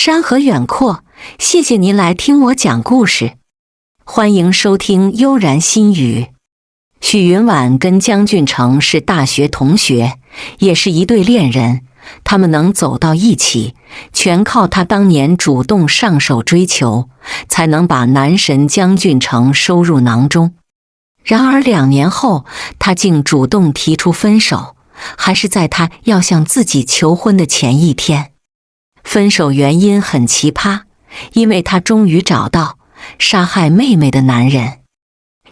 山河远阔，谢谢您来听我讲故事。欢迎收听悠然心语。许云婉跟江俊成是大学同学，也是一对恋人。他们能走到一起，全靠他当年主动上手追求，才能把男神江俊成收入囊中。然而2年后，他竟主动提出分手，还是在他要向自己求婚的前一天。分手原因很奇葩，因为他终于找到杀害妹妹的男人，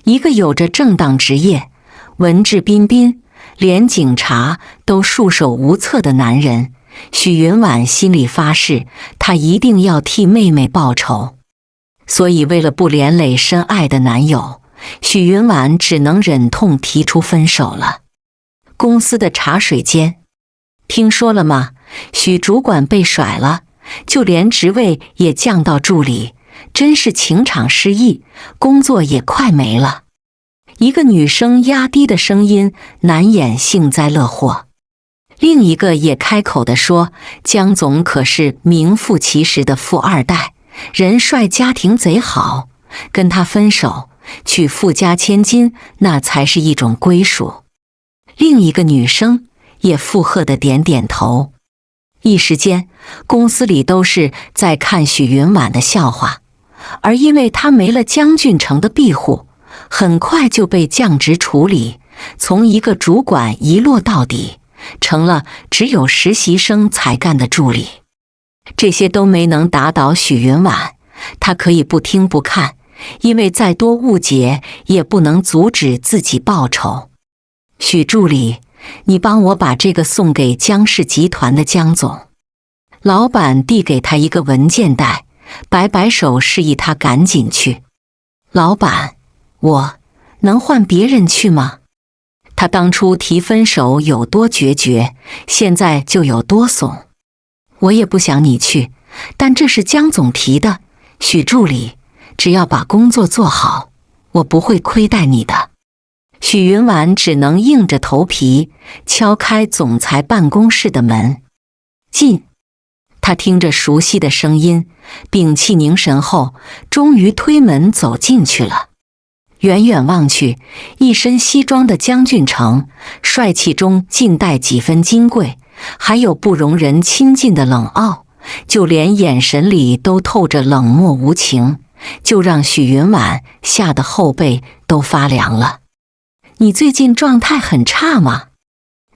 一个有着正当职业、文质彬彬，连警察都束手无策的男人。许云婉心里发誓，她一定要替妹妹报仇。所以为了不连累深爱的男友，许云婉只能忍痛提出分手了。公司的茶水间，听说了吗？许主管被甩了，就连职位也降到助理，真是情场失意，工作也快没了。一个女生压低的声音难掩幸灾乐祸，另一个也开口地说，江总可是名副其实的富二代，人帅家庭贼好，跟他分手，娶富家千金，那才是一种归属。另一个女生也附和地点点头。一时间，公司里都是在看许云婉的笑话，而因为她没了江俊成的庇护，很快就被降职处理，从一个主管一落到底，成了只有实习生才干的助理。这些都没能打倒许云婉，她可以不听不看，因为再多误解也不能阻止自己报仇。许助理，你帮我把这个送给江氏集团的江总。老板递给他一个文件袋，摆摆手示意他赶紧去。老板，我能换别人去吗？他当初提分手有多决绝，现在就有多怂。我也不想你去，但这是江总提的。许助理，只要把工作做好，我不会亏待你的。许云婉只能硬着头皮敲开总裁办公室的门。进。他听着熟悉的声音，屏气凝神后，终于推门走进去了。远远望去，一身西装的江俊成，帅气中尽带几分金贵，还有不容人亲近的冷傲，就连眼神里都透着冷漠无情，就让许云婉吓得后背都发凉了。你最近状态很差吗？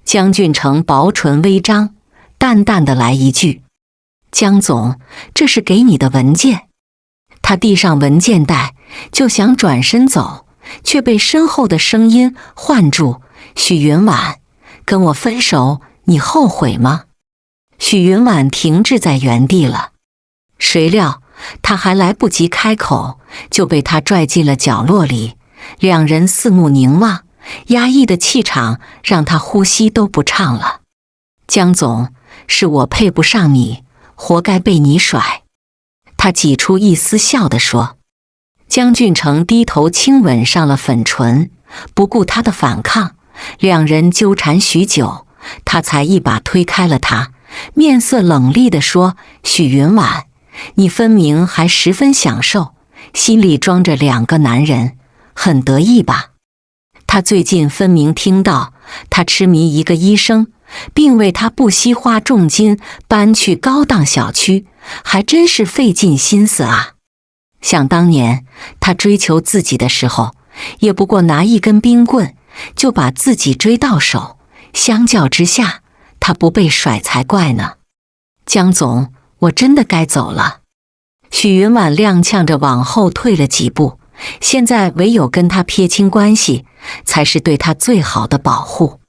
江俊成薄唇微张，淡淡的来一句。江总，这是给你的文件。他递上文件袋，就想转身走，却被身后的声音唤住。许云婉，跟我分手，你后悔吗？许云婉停滞在原地了，谁料他还来不及开口，就被他拽进了角落里。两人四目凝望，压抑的气场让他呼吸都不畅了。江总，是我配不上你，活该被你甩。他挤出一丝笑地说。江俊成低头轻吻上了粉唇，不顾他的反抗，两人纠缠许久，他才一把推开了他，面色冷厉地说，许云婉，你分明还十分享受，心里装着2个男人，很得意吧？他最近分明听到他痴迷一个医生，并为他不惜花重金搬去高档小区，还真是费尽心思啊。想当年他追求自己的时候，也不过拿一根冰棍就把自己追到手，相较之下他不被甩才怪呢。江总，我真的该走了。许云婉踉跄着往后退了几步，现在唯有跟他撇清关系，才是对他最好的保护。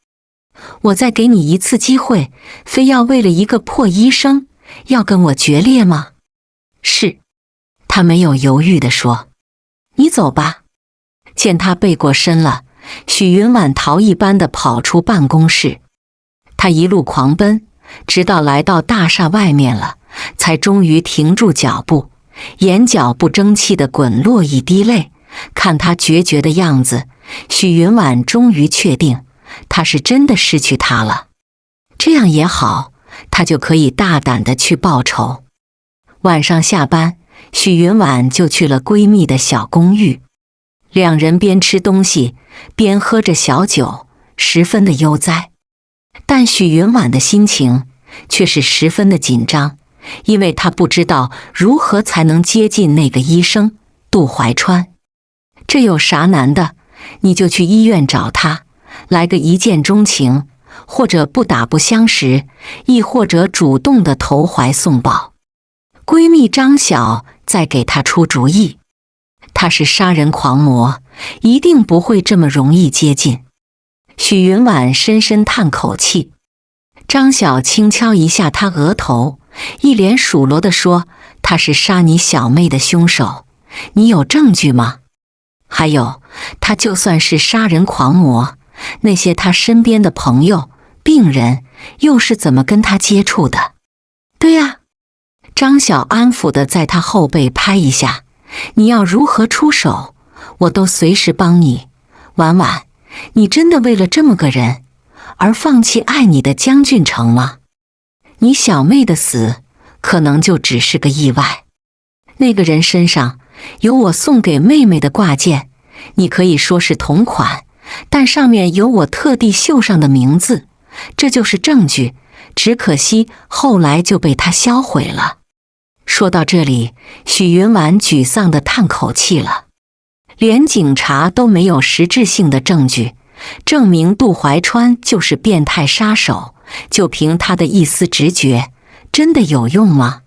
我再给你一次机会，非要为了一个破医生，要跟我决裂吗？是。他没有犹豫地说。你走吧。见他背过身了，许云婉逃一般地跑出办公室。他一路狂奔，直到来到大厦外面了，才终于停住脚步，眼角不争气地滚落一滴泪。看他决绝的样子，许云婉终于确定他是真的失去他了。这样也好，他就可以大胆地去报仇。晚上下班，许云婉就去了闺蜜的小公寓。两人边吃东西边喝着小酒，十分的悠哉。但许云婉的心情却是十分的紧张，因为她不知道如何才能接近那个医生杜怀川。这有啥难的？你就去医院找他，来个一见钟情，或者不打不相识，亦或者主动的投怀送抱。闺蜜张晓在给她出主意，他是杀人狂魔，一定不会这么容易接近。许云婉深深叹口气，张晓轻敲一下她额头，一脸数落地说：“他是杀你小妹的凶手，你有证据吗？还有，他就算是杀人狂魔，那些他身边的朋友、病人又是怎么跟他接触的？”“对呀。”张晓安抚地在他后背拍一下，“你要如何出手，我都随时帮你。婉婉，你真的为了这么个人而放弃爱你的江俊成吗？你小妹的死可能就只是个意外。那个人身上有我送给妹妹的挂件，你可以说是同款，但上面有我特地绣上的名字，这就是证据，只可惜后来就被他销毁了。”说到这里，许云婉沮丧地叹口气了。连警察都没有实质性的证据证明杜怀川就是变态杀手，就凭他的一丝直觉，真的有用吗？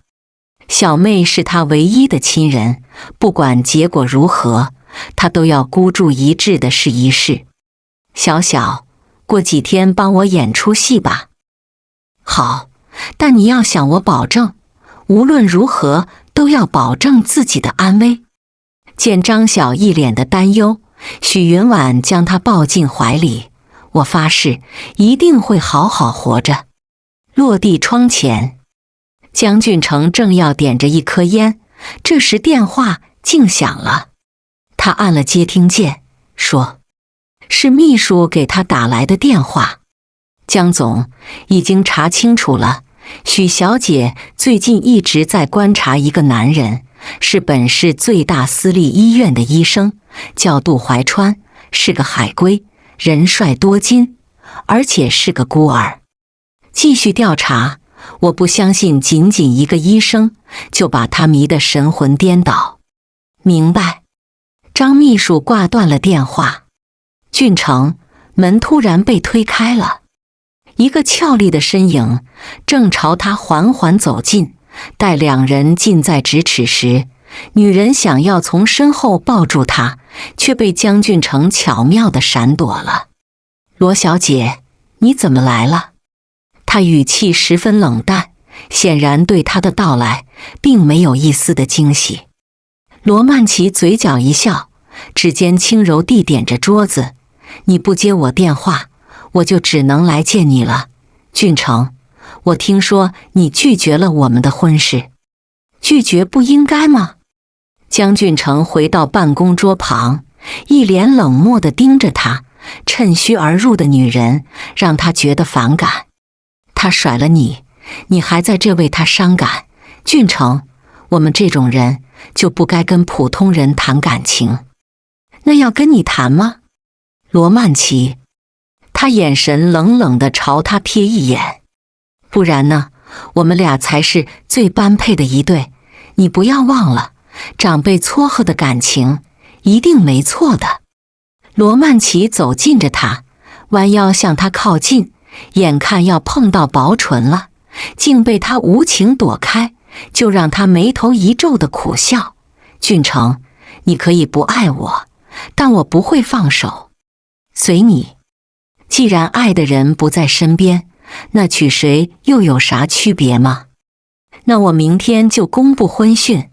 小妹是他唯一的亲人，不管结果如何，他都要孤注一掷的试一试。小小，过几天帮我演出戏吧。好，但你要向我保证，无论如何都要保证自己的安危。见张晓一脸的担忧，许云婉将她抱进怀里，“我发誓一定会好好活着。”落地窗前，江俊成正要点着一颗烟，这时电话竟响了。他按了接听键，说：“是秘书给他打来的电话。江总，已经查清楚了，许小姐最近一直在观察一个男人，是本市最大私立医院的医生，叫杜怀川，是个海归，人帅多金，而且是个孤儿。继续调查，我不相信仅仅一个医生就把他迷得神魂颠倒。”“明白。”张秘书挂断了电话。俊成，门突然被推开了，一个俏丽的身影正朝他缓缓走近。待两人近在咫尺时，女人想要从身后抱住他，却被江俊成巧妙地闪躲了。“罗小姐，你怎么来了？”他语气十分冷淡，显然对他的到来并没有一丝的惊喜。罗曼琪嘴角一笑，指尖轻柔地点着桌子：“你不接我电话，我就只能来见你了。俊成，我听说你拒绝了我们的婚事，拒绝不应该吗？”江俊成回到办公桌旁，一脸冷漠地盯着他，趁虚而入的女人让他觉得反感。“他甩了你，你还在这为他伤感。俊成，我们这种人就不该跟普通人谈感情。”“那要跟你谈吗？”罗曼琪，他眼神冷冷地朝他瞥一眼。“不然呢？我们俩才是最般配的一对，你不要忘了，长辈撮合的感情一定没错的。”罗曼琪走近着他，弯腰向他靠近，眼看要碰到薄唇了，竟被他无情躲开，就让他眉头一皱的苦笑：“俊成，你可以不爱我，但我不会放手，随你。既然爱的人不在身边，那娶谁又有啥区别吗？那我明天就公布婚讯，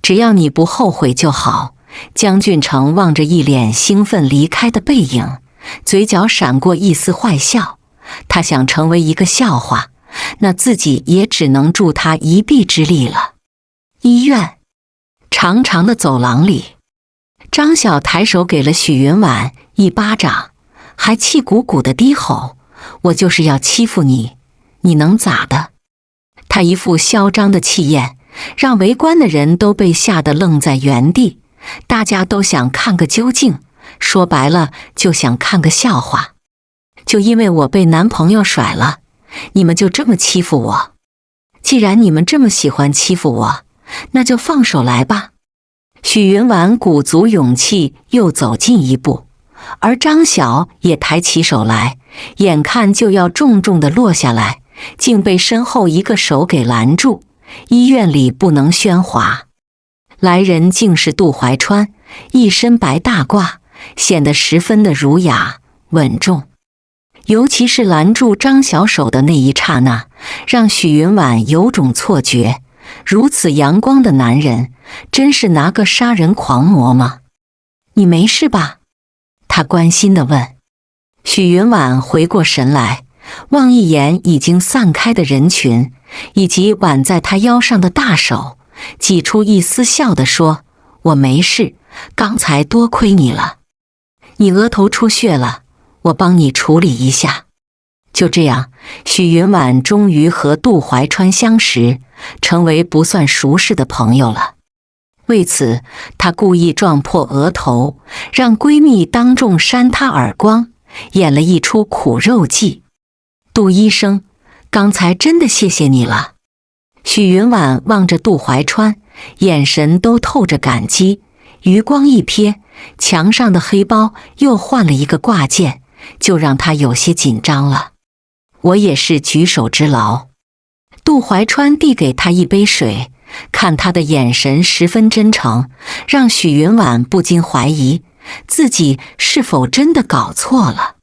只要你不后悔就好。”江俊成望着一脸兴奋离开的背影，嘴角闪过一丝坏笑。他想成为一个笑话，那自己也只能助他一臂之力了。医院长长的走廊里，张晓抬手给了许云婉一巴掌，还气鼓鼓的低吼：“我就是要欺负你，你能咋的？”他一副嚣张的气焰，让围观的人都被吓得愣在原地。大家都想看个究竟，说白了就想看个笑话。就因为我被男朋友甩了，你们就这么欺负我？既然你们这么喜欢欺负我，那就放手来吧。许云婉鼓足勇气又走近一步，而张晓也抬起手来，眼看就要重重地落下来，竟被身后一个手给拦住。医院里不能喧哗。来人竟是杜怀川，一身白大褂，显得十分的儒雅稳重。尤其是拦住张小手的那一刹那，让许云婉有种错觉，如此阳光的男人，真是拿个杀人狂魔吗？你没事吧？他关心地问。许云婉回过神来，望一眼已经散开的人群，以及挽在他腰上的大手，挤出一丝笑地说：我没事，刚才多亏你了。你额头出血了，我帮你处理一下。就这样，许云婉终于和杜怀川相识，成为不算熟识的朋友了。为此，她故意撞破额头，让闺蜜当众扇她耳光，演了一出苦肉计。杜医生，刚才真的谢谢你了。许云婉望着杜怀川，眼神都透着感激，余光一瞥，墙上的黑包又换了一个挂件，就让他有些紧张了。我也是举手之劳。杜怀川递给他一杯水，看他的眼神十分真诚，让许云婉不禁怀疑自己是否真的搞错了。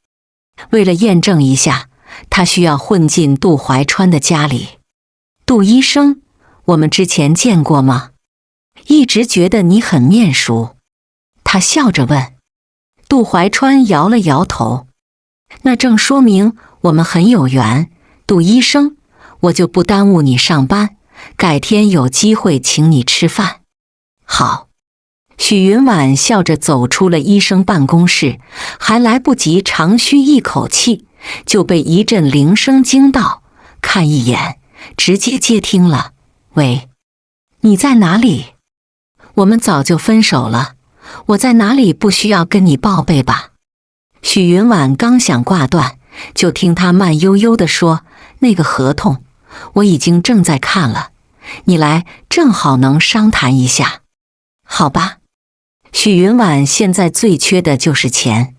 为了验证一下，他需要混进杜怀川的家里。杜医生，我们之前见过吗？一直觉得你很面熟。他笑着问。杜怀川摇了摇头。那正说明我们很有缘，杜医生，我就不耽误你上班，改天有机会请你吃饭。好。许云婉笑着走出了医生办公室，还来不及长吁一口气，就被一阵铃声惊到，看一眼，直接接听了。喂，你在哪里？我们早就分手了，我在哪里不需要跟你报备吧？许云婉刚想挂断，就听他慢悠悠地说，那个合同我已经正在看了，你来正好能商谈一下。好吧。许云婉现在最缺的就是钱，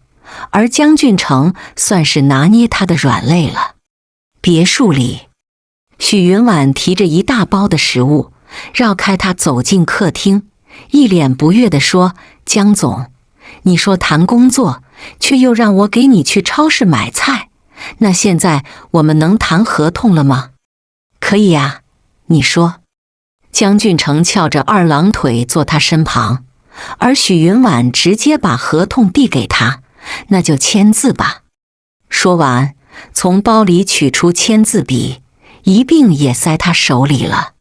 而江俊成算是拿捏他的软肋了。别墅里，许云婉提着一大包的食物，绕开他走进客厅，一脸不悦地说，江总，你说谈工作，却又让我给你去超市买菜，那现在我们能谈合同了吗？可以啊，你说。江俊成翘着二郎腿坐他身旁，而许云婉直接把合同递给他，那就签字吧。说完，从包里取出签字笔，一并也塞他手里了。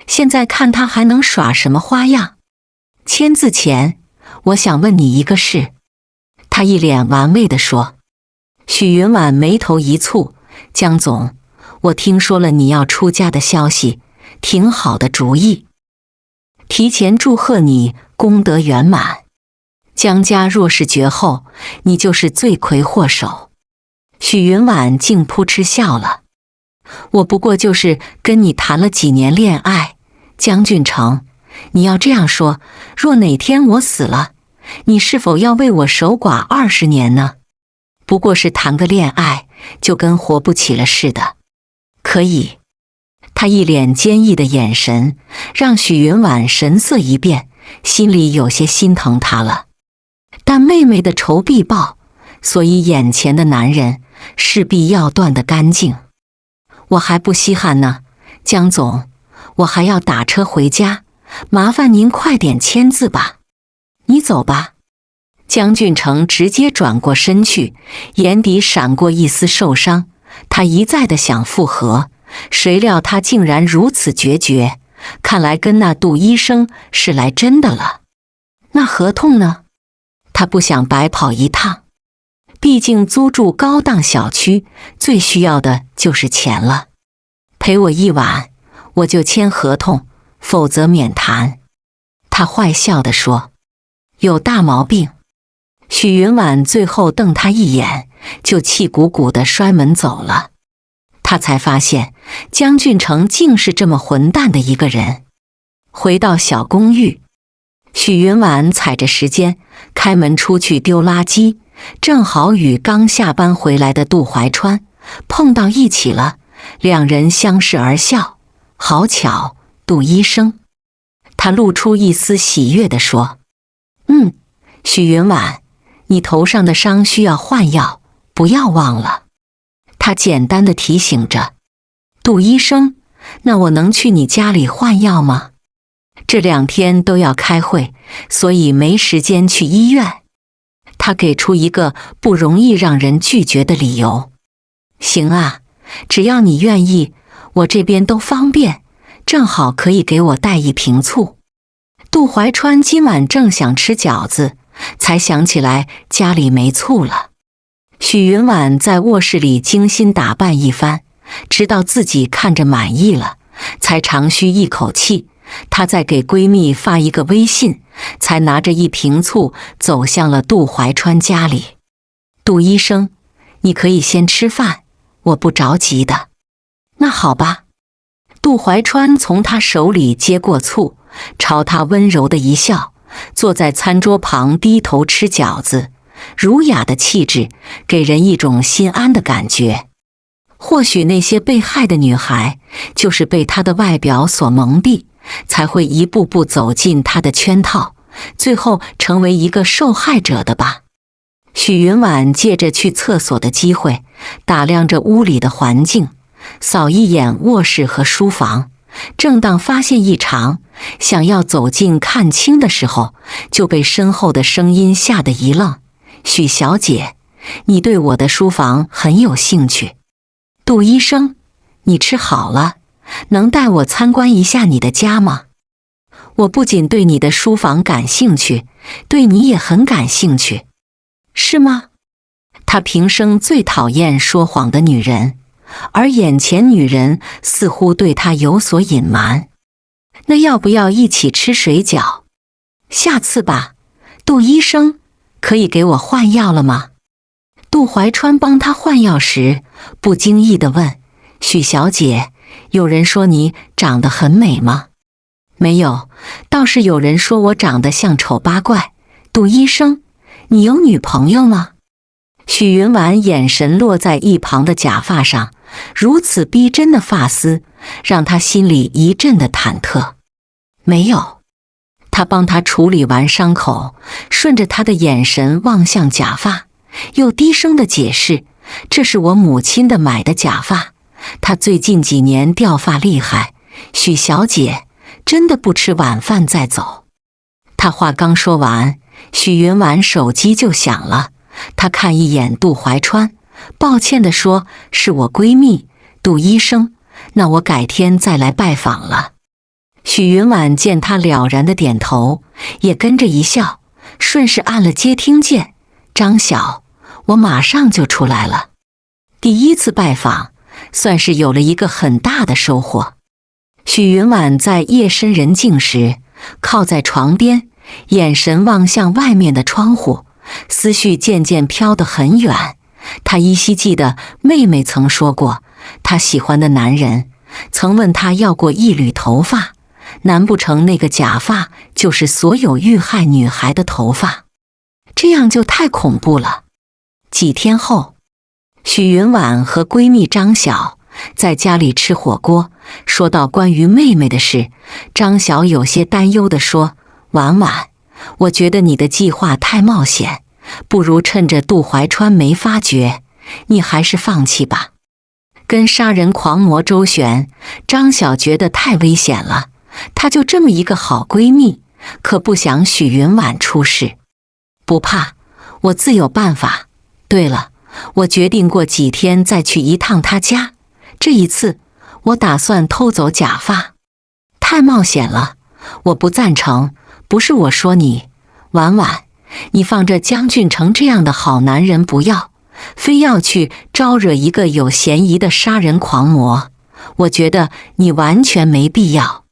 现在看他还能耍什么花样？签字前，我想问你一个事。他一脸玩味地说。许云婉眉头一蹙，江总，我听说了你要出家的消息，挺好的主意。提前祝贺你功德圆满。江家若是绝后，你就是罪魁祸首。许云婉竟扑哧笑了。我不过就是跟你谈了几年恋爱，江俊成，你要这样说，若哪天我死了，你是否要为我守寡20年呢？不过是谈个恋爱，就跟活不起了似的。可以。他一脸坚毅的眼神，让许云婉神色一变，心里有些心疼他了。但妹妹的仇必报，所以眼前的男人势必要断得干净。我还不稀罕呢，江总，我还要打车回家，麻烦您快点签字吧。你走吧。江俊成直接转过身去，眼底闪过一丝受伤。他一再的想复合，谁料他竟然如此决绝，看来跟那杜医生是来真的了。那合同呢？他不想白跑一趟，毕竟租住高档小区，最需要的就是钱了。陪我一晚，我就签合同，否则免谈。他坏笑地说：有大毛病。许云婉最后瞪他一眼，就气鼓鼓地摔门走了。他才发现江俊成竟是这么混蛋的一个人。回到小公寓，许云婉踩着时间开门出去丢垃圾，正好与刚下班回来的杜怀川碰到一起了，两人相视而笑。好巧，杜医生。他露出一丝喜悦地说：许云婉，你头上的伤需要换药，不要忘了。他简单地提醒着。杜医生，那我能去你家里换药吗？这2天都要开会，所以没时间去医院。他给出一个不容易让人拒绝的理由。行啊，只要你愿意，我这边都方便，正好可以给我带1瓶醋。杜怀川今晚正想吃饺子，才想起来家里没醋了。许云婉在卧室里精心打扮一番，直到自己看着满意了，才长吁一口气。她再给闺蜜发一个微信，才拿着1瓶醋走向了杜怀川家里。杜医生，你可以先吃饭，我不着急的。那好吧。杜怀川从他手里接过醋，朝他温柔的一笑，坐在餐桌旁低头吃饺子，儒雅的气质给人一种心安的感觉。或许那些被害的女孩就是被他的外表所蒙蔽，才会一步步走进他的圈套，最后成为一个受害者的吧。许云婉借着去厕所的机会，打量着屋里的环境，扫一眼卧室和书房，正当发现异常，想要走近看清的时候，就被身后的声音吓得一愣。许小姐，你对我的书房很有兴趣。杜医生，你吃好了，能带我参观一下你的家吗？我不仅对你的书房感兴趣，对你也很感兴趣。是吗？他平生最讨厌说谎的女人，而眼前女人似乎对他有所隐瞒。那要不要一起吃水饺？下次吧。杜医生，可以给我换药了吗？杜怀川帮他换药时，不经意地问：许小姐，有人说你长得很美吗？没有，倒是有人说我长得像丑八怪。杜医生，你有女朋友吗？许云婉眼神落在一旁的假发上，如此逼真的发丝，让他心里一阵的忐忑。没有。他帮他处理完伤口，顺着他的眼神望向假发，又低声的解释：这是我母亲的买的假发，她最近几年掉发厉害，许小姐真的不吃晚饭再走。他话刚说完，许云婉手机就响了。她看一眼杜怀川，抱歉地说：是我闺蜜，杜医生，那我改天再来拜访了。许云婉见他了然的点头，也跟着一笑，顺势按了接听键。张晓，我马上就出来了。第一次拜访，算是有了一个很大的收获。许云婉在夜深人静时，靠在床边，眼神望向外面的窗户，思绪渐渐飘得很远。她依稀记得妹妹曾说过，她喜欢的男人曾问她要过一缕头发，难不成那个假发就是所有遇害女孩的头发？这样就太恐怖了。几天后，许云婉和闺蜜张晓在家里吃火锅，说到关于妹妹的事，张晓有些担忧地说：婉婉，我觉得你的计划太冒险，不如趁着杜怀川没发觉，你还是放弃吧。跟杀人狂魔周旋，张晓觉得太危险了，她就这么一个好闺蜜，可不想许云婉出事。不怕，我自有办法。对了，我决定过几天再去一趟她家，这一次我打算偷走假发。太冒险了，我不赞成。不是我说你，婉婉，你放着江俊成这样的好男人不要，非要去招惹一个有嫌疑的杀人狂魔，我觉得你完全没必要。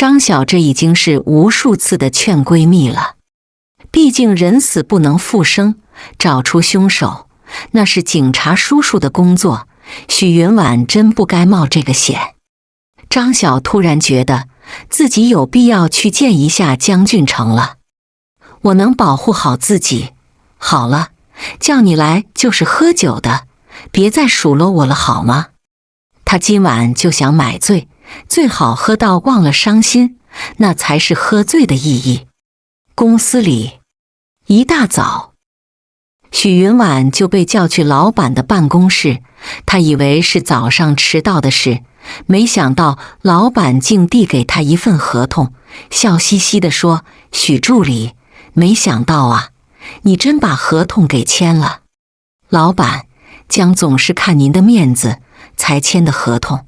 张晓这已经是无数次的劝闺蜜了，毕竟人死不能复生，找出凶手那是警察叔叔的工作，许云婉真不该冒这个险。张晓突然觉得自己有必要去见一下江俊成了。我能保护好自己。好了，叫你来就是喝酒的，别再数落我了好吗？他今晚就想买醉，最好喝到忘了伤心，那才是喝醉的意义。公司里，一大早，许云婉就被叫去老板的办公室，他以为是早上迟到的事，没想到老板竟递给他一份合同，笑嘻嘻地说：“许助理，没想到啊，你真把合同给签了。老板，江总是看您的面子才签的合同。”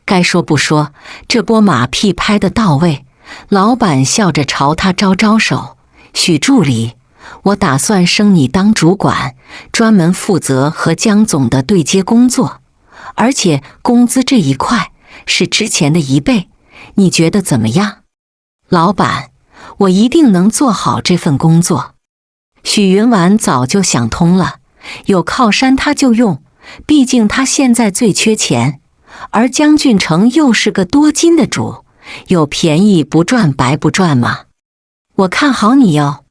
该说不说，这波马屁拍得到位。老板笑着朝他招招手：“许助理，我打算升你当主管，专门负责和江总的对接工作，而且工资这一块是之前的1倍，你觉得怎么样？”老板，我一定能做好这份工作。许云婉早就想通了，有靠山他就用，毕竟他现在最缺钱，而江俊成又是个多金的主，有便宜不赚白不赚嘛。我看好你哟。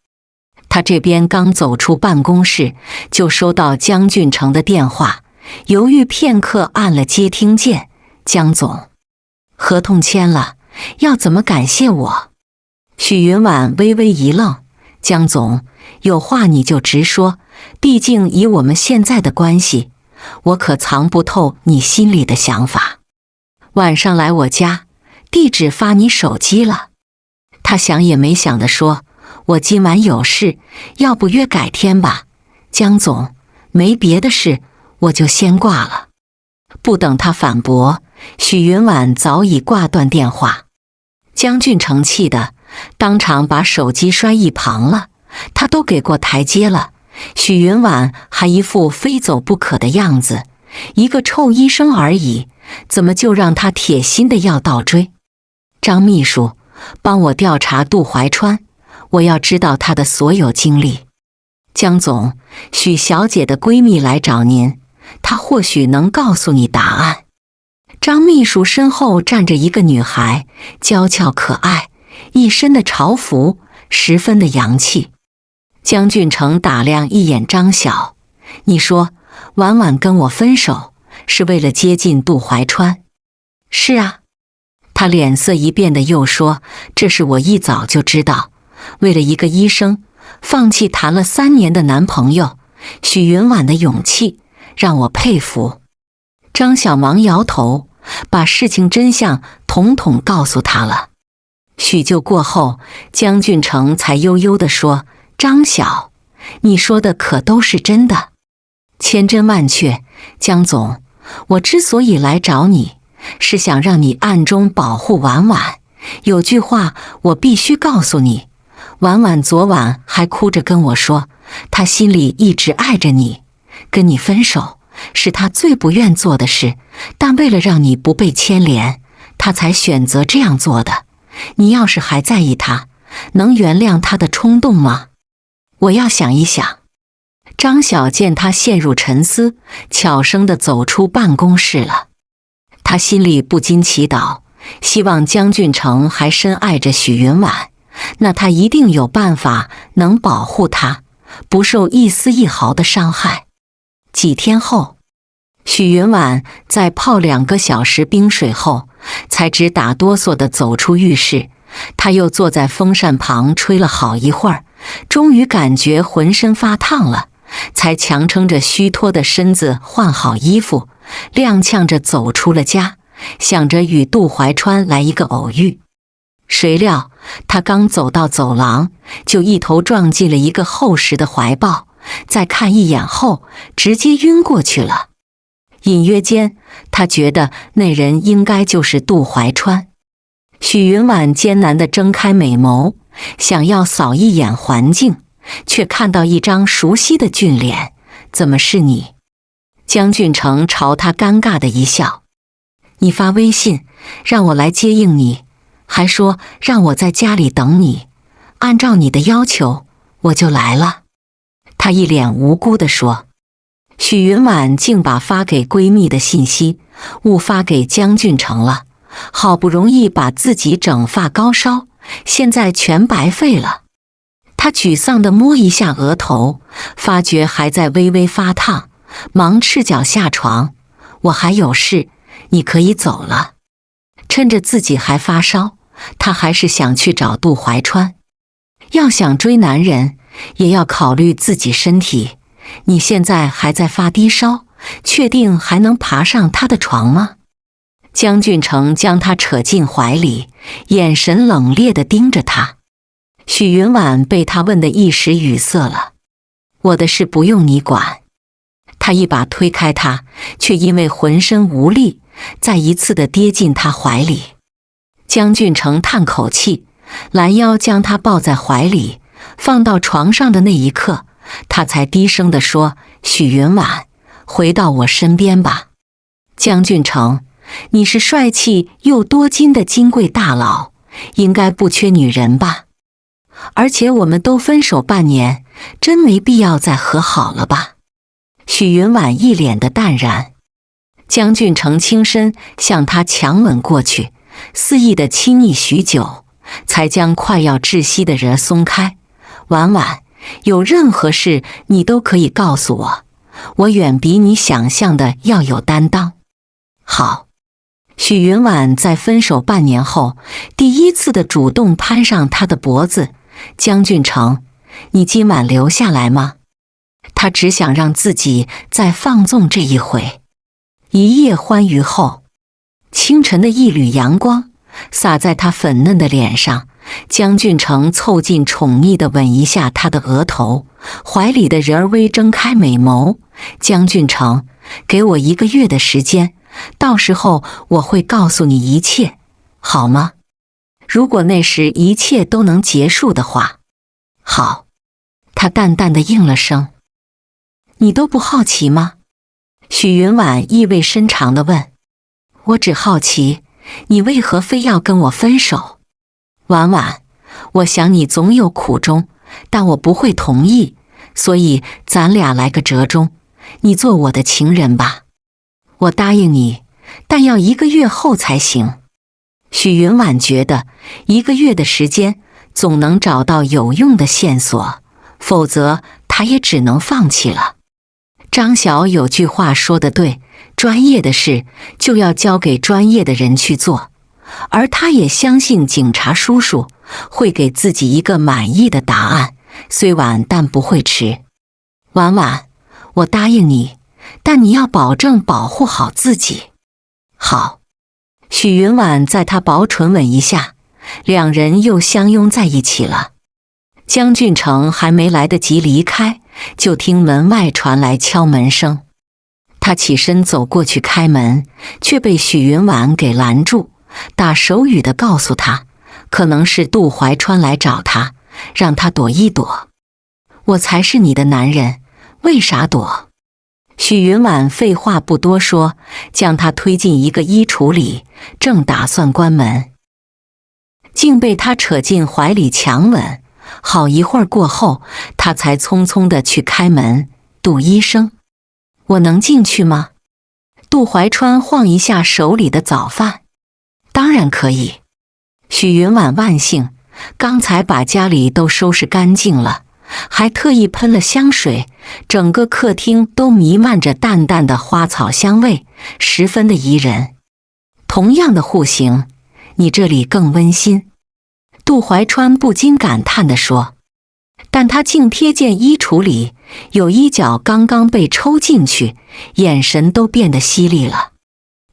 他这边刚走出办公室，就收到江俊成的电话，犹豫片刻按了接听键：“江总，合同签了，要怎么感谢我？”许云婉微微一愣：“江总，有话你就直说，毕竟以我们现在的关系，我可藏不透你心里的想法。晚上来我家，地址发你手机了。”他想也没想地说：“我今晚有事，要不约改天吧。”江总，没别的事，我就先挂了。不等他反驳，许云婉早已挂断电话。江俊成气的当场把手机摔一旁了，他都给过台阶了，许云婉还一副非走不可的样子，一个臭医生而已，怎么就让他铁心的要倒追？张秘书，帮我调查杜怀川，我要知道他的所有经历。江总，许小姐的闺蜜来找您，她或许能告诉你答案。张秘书身后站着一个女孩，娇俏可爱，一身的朝服，十分的洋气。江俊成打量一眼张晓：“你说婉婉跟我分手是为了接近杜怀川？”“是啊。”他脸色一变的又说：“这是我一早就知道，为了一个医生，放弃谈了3年的男朋友，许云婉的勇气让我佩服。”张晓忙摇头，把事情真相统统告诉他了。许久过后，江俊成才悠悠地说：“张晓，你说的可都是真的？”“千真万确，江总，我之所以来找你，是想让你暗中保护婉婉。有句话我必须告诉你，婉婉昨晚还哭着跟我说，她心里一直爱着你，跟你分手是她最不愿做的事，但为了让你不被牵连，她才选择这样做的。你要是还在意她，能原谅她的冲动吗？”“我要想一想。”张晓见他陷入沉思，悄声地走出办公室了。他心里不禁祈祷，希望江俊成还深爱着许云婉，那他一定有办法能保护她，不受一丝一毫的伤害。几天后，许云婉在泡2个小时冰水后，才直打哆嗦地走出浴室。她又坐在风扇旁吹了好一会儿，终于感觉浑身发烫了，才强撑着虚脱的身子换好衣服，踉跄着走出了家，想着与杜怀川来一个偶遇。谁料他刚走到走廊，就一头撞进了一个厚实的怀抱，再看一眼后直接晕过去了。隐约间，他觉得那人应该就是杜怀川。许云婉艰难地睁开美眸，想要扫一眼环境，却看到一张熟悉的俊脸。“怎么是你？”江俊成朝他尴尬的一笑：“你发微信让我来接应你，还说让我在家里等你，按照你的要求，我就来了。她一脸无辜地说。许云婉竟把发给闺蜜的信息误发给江俊成了，好不容易把自己整发高烧，现在全白费了。她沮丧地摸一下额头，发觉还在微微发烫，忙赤脚下床。我还有事，你可以走了。趁着自己还发烧，她还是想去找杜怀川。要想追男人，也要考虑自己身体。你现在还在发低烧，确定还能爬上他的床吗？江俊成将他扯进怀里，眼神冷冽地盯着他。许云婉被他问得一时语塞了。我的事不用你管。他一把推开他，却因为浑身无力，再一次地跌进他怀里。江俊成叹口气，拦腰将他抱在怀里，放到床上的那一刻，他才低声地说：许云婉，回到我身边吧。江俊成，你是帅气又多金的金贵大佬，应该不缺女人吧？而且我们都分手半年，真没必要再和好了吧？许云婉一脸的淡然。江俊成轻身向她强吻过去，肆意的亲昵许久，才将快要窒息的人松开。婉婉，有任何事你都可以告诉我，我远比你想象的要有担当。好。许云婉在分手半年后，第一次的主动攀上他的脖子。江俊成，你今晚留下来吗？他只想让自己再放纵这一回。一夜欢愉后，清晨的一缕阳光洒在他粉嫩的脸上，江俊成凑近宠溺地吻一下他的额头，怀里的人儿微睁开美眸。江俊成，给我1个月的时间，到时候我会告诉你一切，好吗？如果那时一切都能结束的话，好。他淡淡地应了声。你都不好奇吗？许云婉意味深长地问。我只好奇，你为何非要跟我分手？婉婉，我想你总有苦衷，但我不会同意，所以咱俩来个折中，你做我的情人吧。我答应你，但要1个月后才行。许云婉觉得1个月的时间总能找到有用的线索，否则她也只能放弃了。张晓有句话说得对，专业的事就要交给专业的人去做，而她也相信警察叔叔会给自己一个满意的答案，虽晚但不会迟。婉婉，我答应你，但你要保证保护好自己。好。许云婉在他薄唇吻一下，两人又相拥在一起了。江俊成还没来得及离开，就听门外传来敲门声。他起身走过去开门，却被许云婉给拦住，打手语的告诉他，可能是杜怀川来找他，让他躲一躲。我才是你的男人，为啥躲？许云婉废话不多说，将他推进一个衣橱里，正打算关门，竟被他扯进怀里强吻。好一会儿过后，他才匆匆地去开门。杜医生，我能进去吗？杜怀川晃一下手里的早饭。当然可以。许云婉万幸，刚才把家里都收拾干净了，还特意喷了香水，整个客厅都弥漫着淡淡的花草香味，十分的宜人。同样的户型，你这里更温馨。杜怀川不禁感叹地说，但他竟瞥见衣橱里有衣角刚刚被抽进去，眼神都变得犀利了。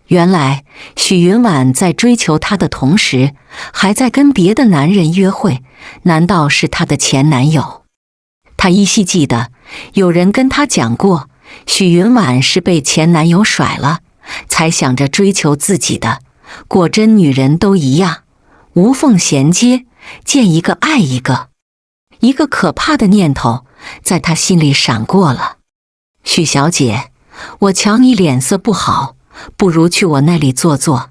原来许云婉在追求他的同时，还在跟别的男人约会，难道是他的前男友？他依稀记得有人跟他讲过，许云婉是被前男友甩了，才想着追求自己的。果真女人都一样，无缝衔接，见一个爱一个。一个可怕的念头在他心里闪过了。许小姐，我瞧你脸色不好，不如去我那里坐坐，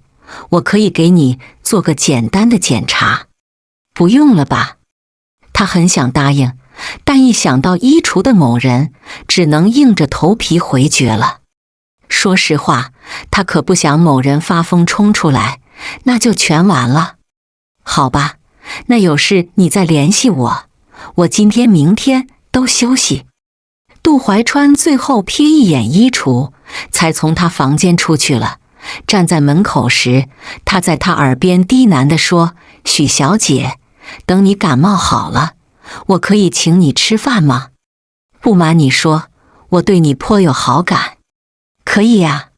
我可以给你做个简单的检查。不用了吧？他很想答应，但一想到衣橱的某人，只能硬着头皮回绝了。说实话，他可不想某人发疯冲出来，那就全完了。好吧，那有事你再联系我，我今天明天都休息。杜怀川最后瞥一眼衣橱，才从他房间出去了。站在门口时，他在他耳边低喃地说：“许小姐，等你感冒好了，我可以请你吃饭吗？不瞒你说，我对你颇有好感。”可以呀。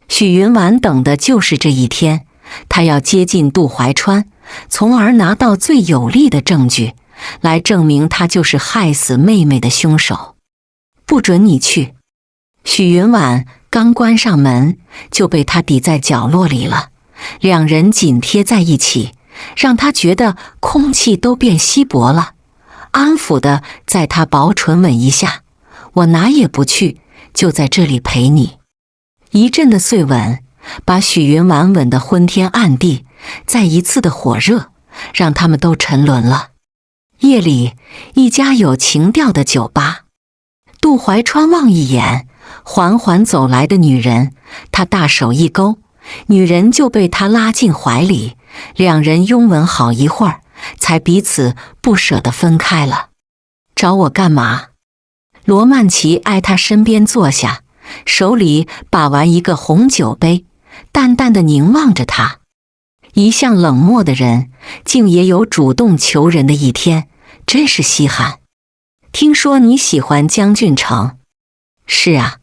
许云婉等的就是这一天，他要接近杜怀川，从而拿到最有力的证据，来证明他就是害死妹妹的凶手。不准你去！许云婉刚关上门，就被他抵在角落里了。两人紧贴在一起，让他觉得空气都变稀薄了。安抚地在他薄唇吻一下：“我哪也不去，就在这里陪你。”一阵的碎吻，把许云婉吻得昏天暗地，再一次的火热，让他们都沉沦了。夜里，一家有情调的酒吧。杜怀川望一眼缓缓走来的女人，他大手一勾，女人就被他拉进怀里，两人拥吻好一会儿，才彼此不舍地分开了。找我干嘛？罗曼琪挨他身边坐下，手里把玩一个红酒杯，淡淡地凝望着他。一向冷漠的人，竟也有主动求人的一天，真是稀罕。听说你喜欢江俊成。是啊，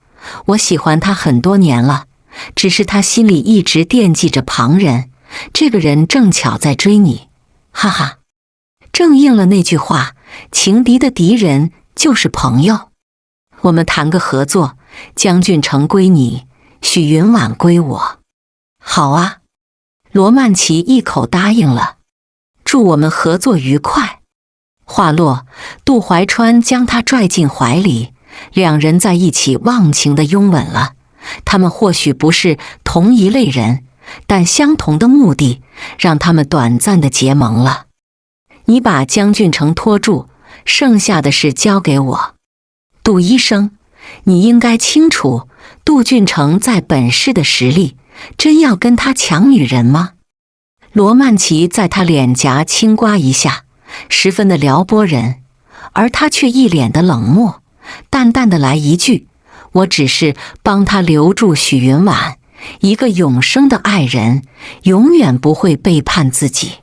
我喜欢他很多年了，只是他心里一直惦记着旁人，这个人正巧在追你，哈哈。正应了那句话，情敌的敌人就是朋友。我们谈个合作，江俊成归你，许云婉归我。好啊，罗曼琪一口答应了。祝我们合作愉快。话落，杜怀川将她拽进怀里，两人在一起忘情地拥吻了。他们或许不是同一类人，但相同的目的让他们短暂地结盟了。你把江俊成拖住，剩下的事交给我。杜医生，你应该清楚杜俊成在本市的实力，真要跟他抢女人吗？罗曼琪在他脸颊轻刮一下，十分的撩拨人，而他却一脸的冷漠，淡淡的来一句：“我只是帮他留住许云婉，一个永生的爱人，永远不会背叛自己。”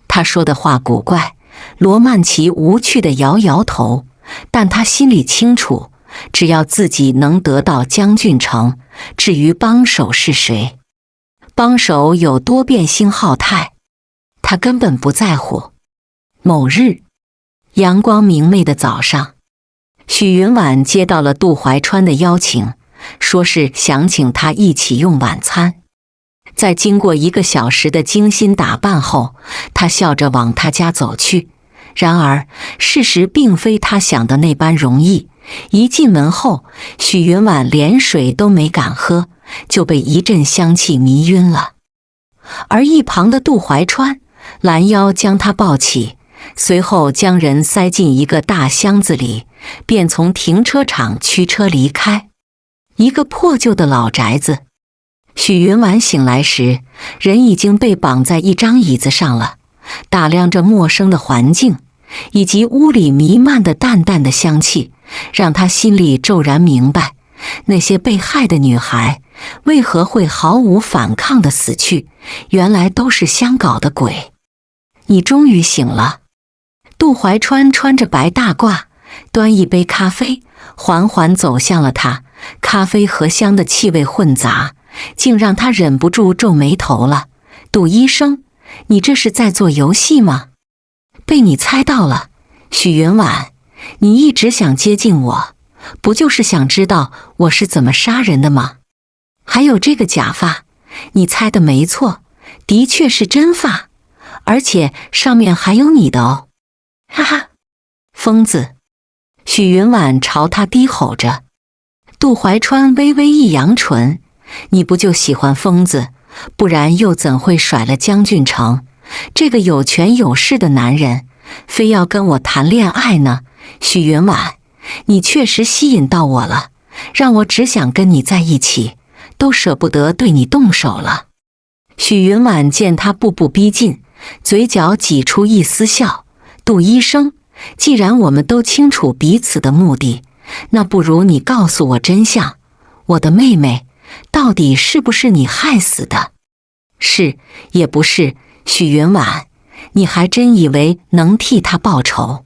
他说的话古怪，罗曼琪无趣的摇摇头，但他心里清楚，只要自己能得到江俊成，至于帮手是谁，帮手有多变心好态，他根本不在乎。某日，阳光明媚的早上，许云婉接到了杜怀川的邀请，说是想请他一起用晚餐。在经过1个小时的精心打扮后，他笑着往他家走去。然而，事实并非他想的那般容易。一进门后，许云婉连水都没敢喝，就被一阵香气迷晕了。而一旁的杜怀川拦腰将他抱起，随后将人塞进一个大箱子里，便从停车场驱车离开。一个破旧的老宅子。许云婉醒来时，人已经被绑在一张椅子上了，打量着陌生的环境，以及屋里弥漫的淡淡的香气，让她心里骤然明白，那些被害的女孩为何会毫无反抗地死去，原来都是相搞的鬼。你终于醒了。杜怀川穿着白大褂，端一杯咖啡，缓缓走向了他。咖啡和香的气味混杂，竟让他忍不住皱眉头了。杜医生，你这是在做游戏吗？被你猜到了，许云婉，你一直想接近我，不就是想知道我是怎么杀人的吗？还有这个假发，你猜的没错，的确是真发，而且上面还有你的哦。哈哈，疯子！许云婉朝他低吼着。杜怀川微微一扬唇，你不就喜欢疯子，不然又怎会甩了江俊成这个有权有势的男人，非要跟我谈恋爱呢？许云婉，你确实吸引到我了，让我只想跟你在一起，都舍不得对你动手了。许云婉见他步步逼近，嘴角挤出一丝笑。杜医生，既然我们都清楚彼此的目的，那不如你告诉我真相，我的妹妹到底是不是你害死的？是也不是？许云婉，你还真以为能替她报仇？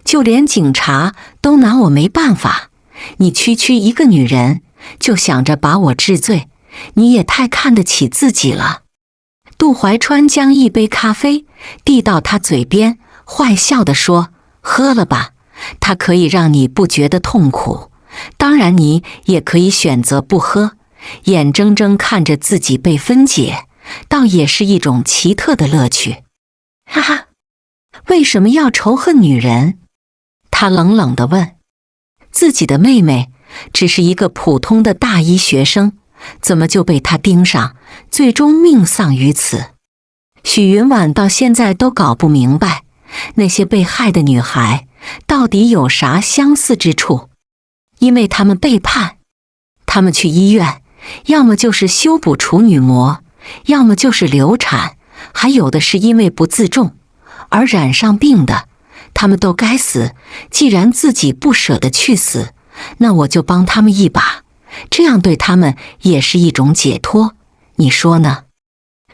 就连警察都拿我没办法，你区区一个女人就想着把我治罪，你也太看得起自己了。杜怀川将一杯咖啡递到他嘴边，坏笑地说：喝了吧，它可以让你不觉得痛苦，当然你也可以选择不喝，眼睁睁看着自己被分解，倒也是一种奇特的乐趣。哈哈，为什么要仇恨女人？他冷冷地问。自己的妹妹只是一个普通的大一学生，怎么就被他盯上，最终命丧于此？许云婉到现在都搞不明白，那些被害的女孩到底有啥相似之处？因为她们背叛，她们去医院，要么就是修补处女膜，要么就是流产，还有的是因为不自重而染上病的，她们都该死。既然自己不舍得去死，那我就帮她们一把，这样对她们也是一种解脱，你说呢？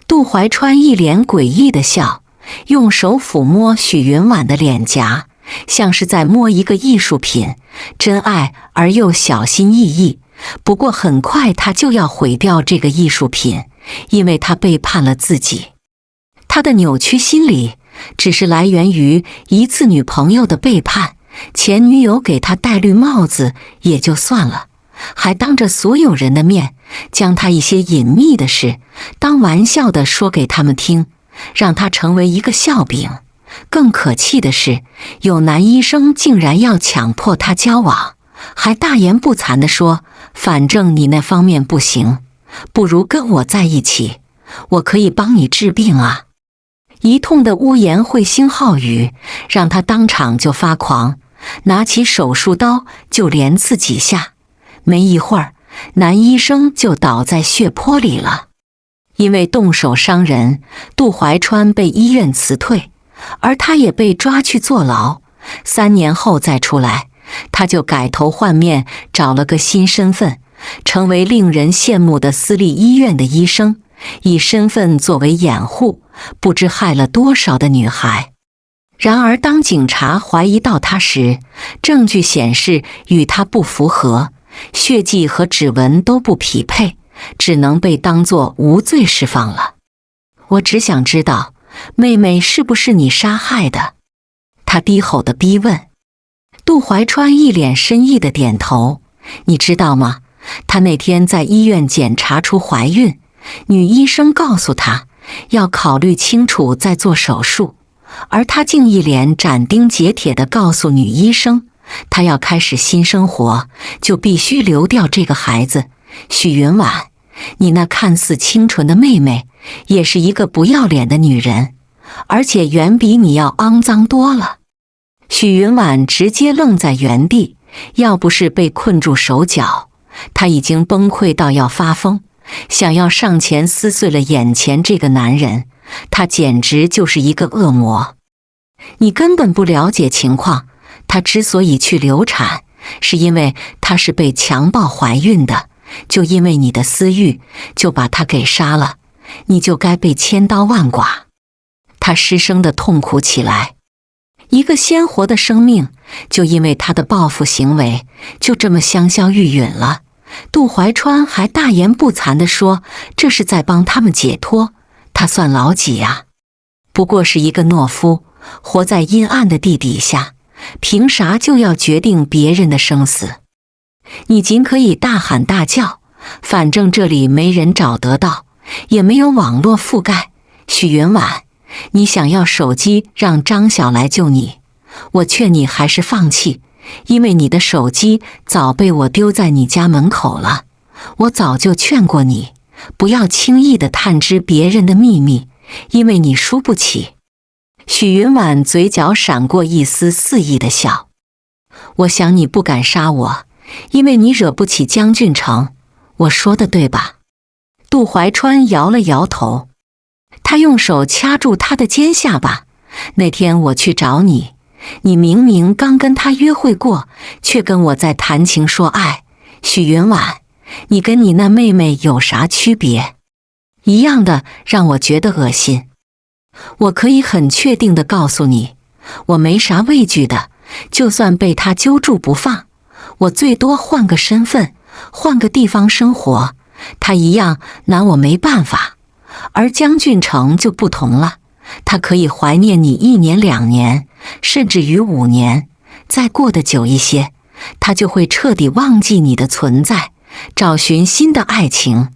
杜怀川一脸诡异的笑，用手抚摸许云婉的脸颊，像是在摸一个艺术品，真爱而又小心翼翼。不过很快他就要毁掉这个艺术品，因为他背叛了自己。他的扭曲心理只是来源于一次女朋友的背叛，前女友给他戴绿帽子也就算了，还当着所有人的面将他一些隐秘的事当玩笑的说给他们听，让他成为一个笑柄。更可气的是，有男医生竟然要强迫他交往，还大言不惭地说，反正你那方面不行，不如跟我在一起，我可以帮你治病啊。一通的污言秽星浩语让他当场就发狂，拿起手术刀就连刺几下，没一会儿男医生就倒在血泊里了。因为动手伤人，杜怀川被医院辞退，而他也被抓去坐牢。3年后再出来，他就改头换面，找了个新身份，成为令人羡慕的私立医院的医生，以身份作为掩护，不知害了多少的女孩。然而当警察怀疑到他时，证据显示与他不符合，血迹和指纹都不匹配，只能被当作无罪释放了。我只想知道，妹妹是不是你杀害的？他低吼地逼问。杜怀川一脸深意的点头。你知道吗？她那天在医院检查出怀孕，女医生告诉她要考虑清楚再做手术，而她竟一脸斩钉截铁地告诉女医生，她要开始新生活，就必须流掉这个孩子。许云婉，你那看似清纯的妹妹也是一个不要脸的女人，而且远比你要肮脏多了。许云婉直接愣在原地，要不是被困住手脚，她已经崩溃到要发疯，想要上前撕碎了眼前这个男人，他简直就是一个恶魔。你根本不了解情况，她之所以去流产，是因为她是被强暴怀孕的，就因为你的私欲，就把她给杀了，你就该被千刀万剐。她失声地痛苦起来。一个鲜活的生命，就因为他的报复行为，就这么香消玉殒了。杜怀川还大言不惭地说，这是在帮他们解脱，他算老几呀？不过是一个懦夫，活在阴暗的地底下，凭啥就要决定别人的生死？你尽可以大喊大叫，反正这里没人找得到，也没有网络覆盖。许云婉，你想要手机让张晓来救你，我劝你还是放弃，因为你的手机早被我丢在你家门口了。我早就劝过你，不要轻易地探知别人的秘密，因为你输不起。许云婉嘴角闪过一丝肆意的笑。我想你不敢杀我，因为你惹不起江俊成，我说的对吧？杜怀川摇了摇头，他用手掐住他的尖下巴。那天我去找你，你明明刚跟他约会过，却跟我在谈情说爱。许云婉，你跟你那妹妹有啥区别？一样的，让我觉得恶心。我可以很确定地告诉你，我没啥畏惧的，就算被他揪住不放，我最多换个身份，换个地方生活，他一样拿我没办法。而江俊成就不同了，他可以怀念你1年2年，甚至于5年，再过得久一些，他就会彻底忘记你的存在，找寻新的爱情。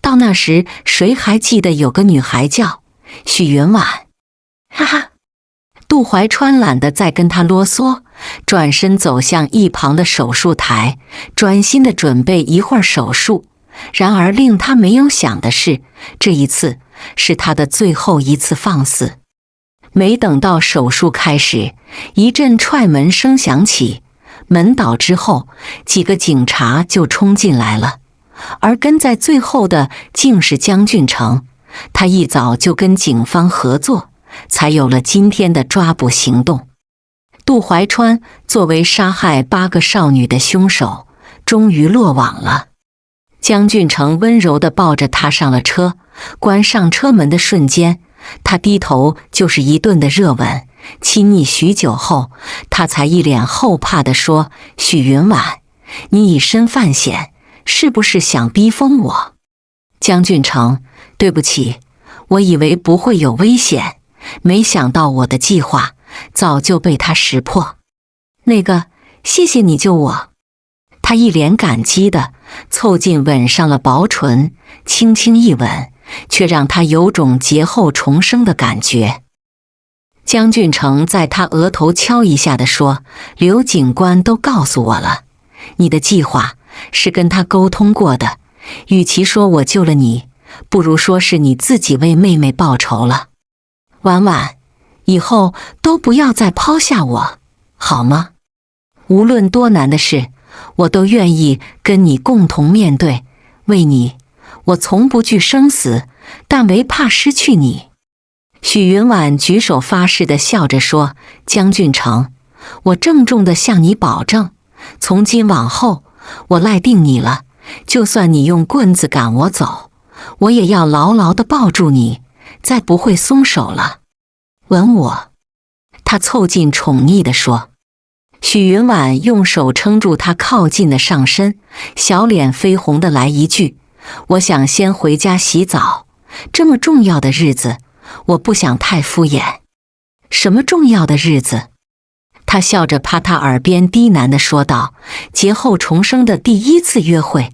到那时，谁还记得有个女孩叫许云婉？哈哈！杜怀川懒得再跟他啰嗦，转身走向一旁的手术台，专心地准备一会儿手术。然而令他没有想的是，这一次是他的最后一次放肆。没等到手术开始，一阵踹门声响起，门倒之后，几个警察就冲进来了。而跟在最后的竟是江俊成，他一早就跟警方合作，才有了今天的抓捕行动。杜怀川作为杀害8个少女的凶手，终于落网了。江俊成温柔地抱着他上了车，关上车门的瞬间，他低头就是一顿的热吻，亲昵许久后，他才一脸后怕地说：“许云婉，你以身犯险，是不是想逼疯我？”江俊成，对不起，我以为不会有危险，没想到我的计划早就被他识破。那个，谢谢你救我。他一脸感激的凑近吻上了薄唇，轻轻一吻，却让他有种劫后重生的感觉。江俊成在他额头敲一下的说：“刘警官都告诉我了，你的计划是跟他沟通过的，与其说我救了你，不如说是你自己为妹妹报仇了。婉婉，以后都不要再抛下我，好吗？无论多难的事，我都愿意跟你共同面对。为你，我从不惧生死，但唯怕失去你。”许云婉举手发誓地笑着说：“江俊成，我郑重地向你保证，从今往后，我赖定你了。就算你用棍子赶我走，我也要牢牢地抱住你，再不会松手了。吻我。”他凑近宠溺地说。许云婉用手撑住他靠近的上身，小脸绯红的来一句：“我想先回家洗澡，这么重要的日子，我不想太敷衍。”“什么重要的日子？”他笑着趴他耳边低喃地说道：“劫后重生的第1次约会，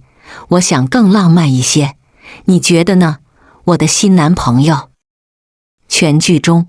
我想更浪漫一些，你觉得呢，我的新男朋友？”全剧终。